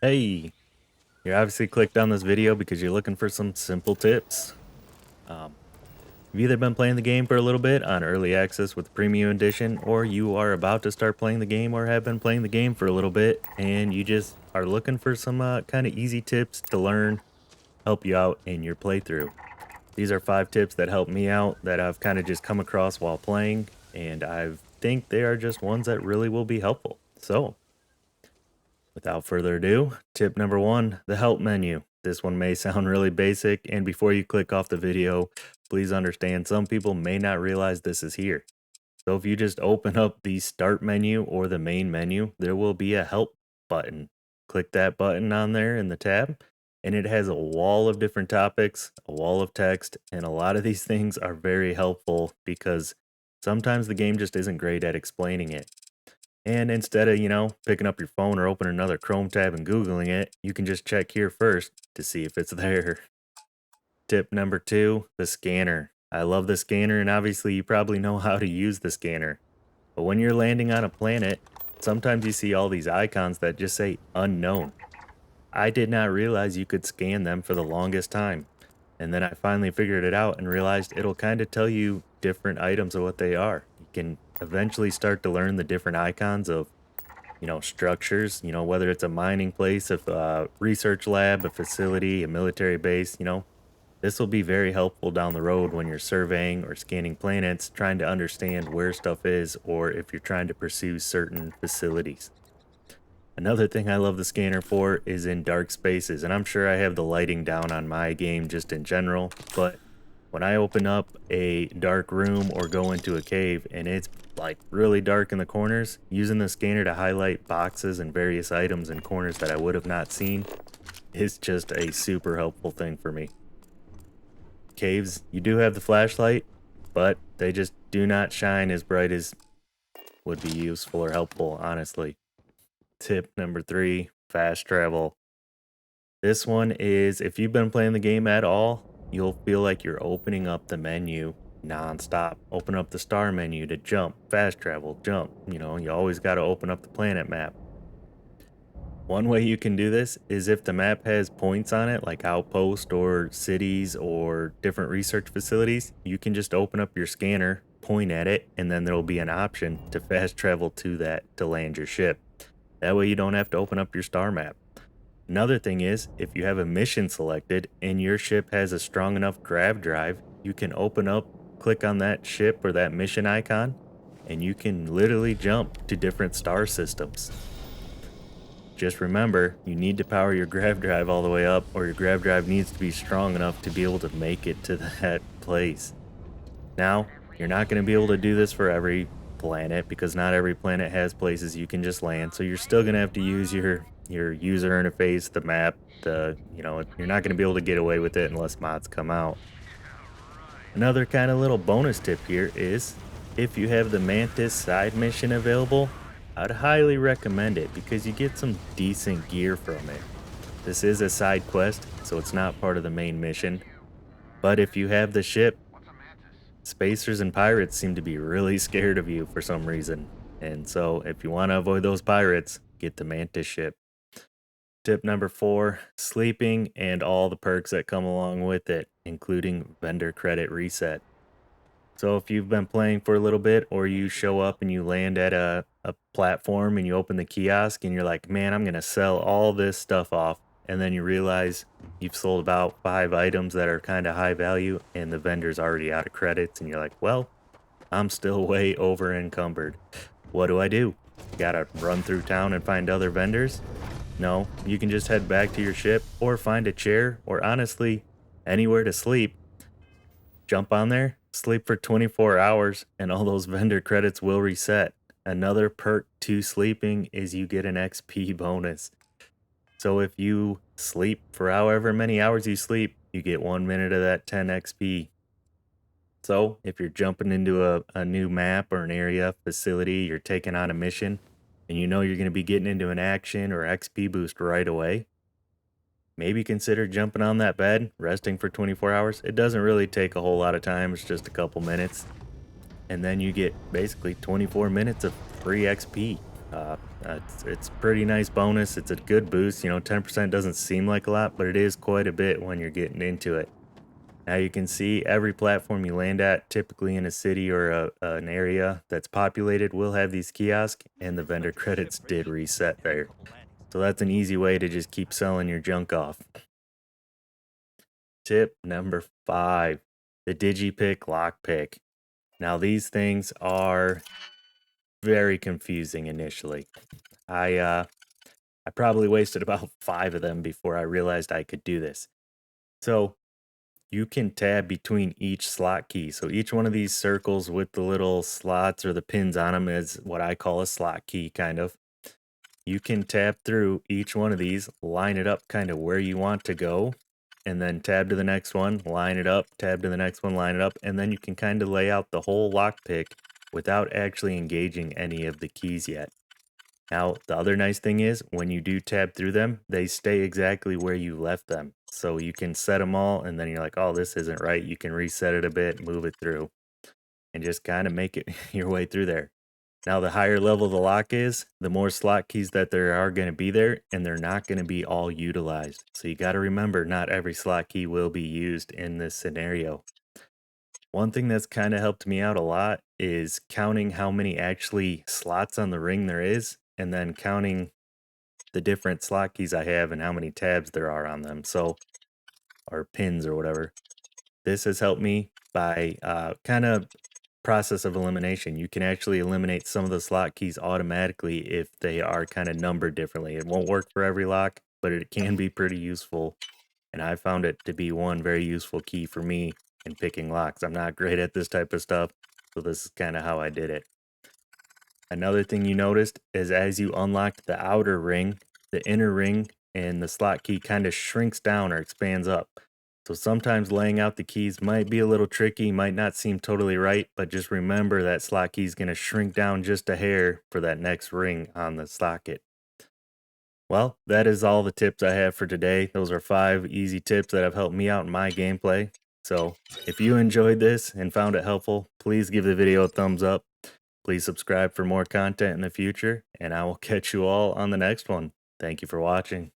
Hey, you obviously clicked on this video because you're looking for some simple tips. Um, you've either been playing the game for a little bit on early access with the premium edition, or you are about to start playing the game or have been playing the game for a little bit, and you just are looking for some kind of easy tips to learn, help you out in your playthrough. These are 5 tips that help me out that I've kind of just come across while playing, and I think they are just ones that really will be helpful. So, without further ado, tip number 1, the help menu. This one may sound really basic, and before you click off the video, please understand some people may not realize this is here. So if you just open up the start menu or the main menu, there will be a help button. Click that button on there in the tab, and it has a wall of different topics, a wall of text, and a lot of these things are very helpful because sometimes the game just isn't great at explaining it. And instead of, picking up your phone or opening another Chrome tab and Googling it, you can just check here first to see if it's there. Tip number 2, the scanner. I love the scanner, and obviously you probably know how to use the scanner. But when you're landing on a planet, sometimes you see all these icons that just say unknown. I did not realize you could scan them for the longest time. And then I finally figured it out and realized it'll kind of tell you different items of what they are. You can eventually start to learn the different icons of structures, whether it's a mining place, a research lab, a facility, a military base, this will be very helpful down the road when you're surveying or scanning planets, trying to understand where stuff is, or if you're trying to pursue certain facilities. Another thing I love the scanner for is in dark spaces, and I'm sure I have the lighting down on my game just in general, but when I open up a dark room or go into a cave and it's like really dark in the corners, using the scanner to highlight boxes and various items in corners that I would have not seen is just a super helpful thing for me. Caves, you do have the flashlight, but they just do not shine as bright as would be useful or helpful, honestly. Tip number 3, fast travel. This one is if you've been playing the game at all, you'll feel like you're opening up the menu nonstop. Open up the star menu to jump, fast travel, jump. You always got to open up the planet map. One way you can do this is if the map has points on it, like outposts or cities or different research facilities, you can just open up your scanner, point at it, and then there'll be an option to fast travel to that to land your ship. That way you don't have to open up your star map. Another thing is, if you have a mission selected and your ship has a strong enough grav drive, you can open up, click on that ship or that mission icon, and you can literally jump to different star systems. Just remember, you need to power your grav drive all the way up, or your grav drive needs to be strong enough to be able to make it to that place. Now, you're not going to be able to do this for every planet because not every planet has places you can just land. So you're still going to have to use your user interface, the map, you're not going to be able to get away with it unless mods come out. Another kind of little bonus tip here is if you have the Mantis side mission available, I'd highly recommend it because you get some decent gear from it. This is a side quest, so it's not part of the main mission. But if you have the ship, spacers and pirates seem to be really scared of you for some reason. And so if you want to avoid those pirates, get the Mantis ship. Tip number 4, sleeping and all the perks that come along with it, including vendor credit reset. So if you've been playing for a little bit or you show up and you land at a platform and you open the kiosk and you're like, man, I'm going to sell all this stuff off. And then you realize you've sold about 5 items that are kind of high value and the vendor's already out of credits. And you're like, well, I'm still way over encumbered. What do? Gotta run through town and find other vendors? No, you can just head back to your ship or find a chair or honestly anywhere to sleep. Jump on there, sleep for 24 hours, and all those vendor credits will reset. Another perk to sleeping is you get an XP bonus. So if you sleep for however many hours you sleep, you get 1 minute of that 10 XP. So if you're jumping into a new map or an area, facility, you're taking on a mission, and you know you're going to be getting into an action or XP boost right away, maybe consider jumping on that bed, resting for 24 hours. It doesn't really take a whole lot of time, it's just a couple minutes. And then you get basically 24 minutes of free XP. It's pretty nice bonus. It's a good boost. 10% doesn't seem like a lot, but it is quite a bit when you're getting into it. Now you can see every platform you land at, typically in a city or an area that's populated, will have these kiosks, and the vendor credits did reset there. So that's an easy way to just keep selling your junk off. Tip number 5, the Digipick lockpick. Now these things are very confusing initially. I probably wasted about 5 of them before I realized I could do this. So you can tab between each slot key. So each one of these circles with the little slots or the pins on them is what I call a slot key, kind of. You can tab through each one of these, line it up kind of where you want to go, and then tab to the next one, line it up, tab to the next one, line it up, and then you can kind of lay out the whole lockpick without actually engaging any of the keys yet. Now, the other nice thing is when you do tab through them, they stay exactly where you left them. So you can set them all, and then you're like, oh, this isn't right. You can reset it a bit, move it through, and just kind of make it your way through there. Now, the higher level the lock is, the more slot keys that there are going to be there, and they're not going to be all utilized. So you got to remember, not every slot key will be used in this scenario. One thing that's kind of helped me out a lot is counting how many actually slots on the ring there is, and then counting the different slot keys I have and how many tabs there are on them. So, or pins or whatever. This has helped me by kind of process of elimination. You can actually eliminate some of the slot keys automatically if they are kind of numbered differently. It won't work for every lock, but it can be pretty useful. And I found it to be one very useful key for me in picking locks. I'm not great at this type of stuff, so this is kind of how I did it. Another thing you noticed is as you unlocked the outer ring, the inner ring and the slot key kind of shrinks down or expands up. So sometimes laying out the keys might be a little tricky, might not seem totally right, but just remember that slot key is going to shrink down just a hair for that next ring on the socket. Well, that is all the tips I have for today. Those are 5 easy tips that have helped me out in my gameplay. So if you enjoyed this and found it helpful, please give the video a thumbs up. Please subscribe for more content in the future, and I will catch you all on the next one. Thank you for watching.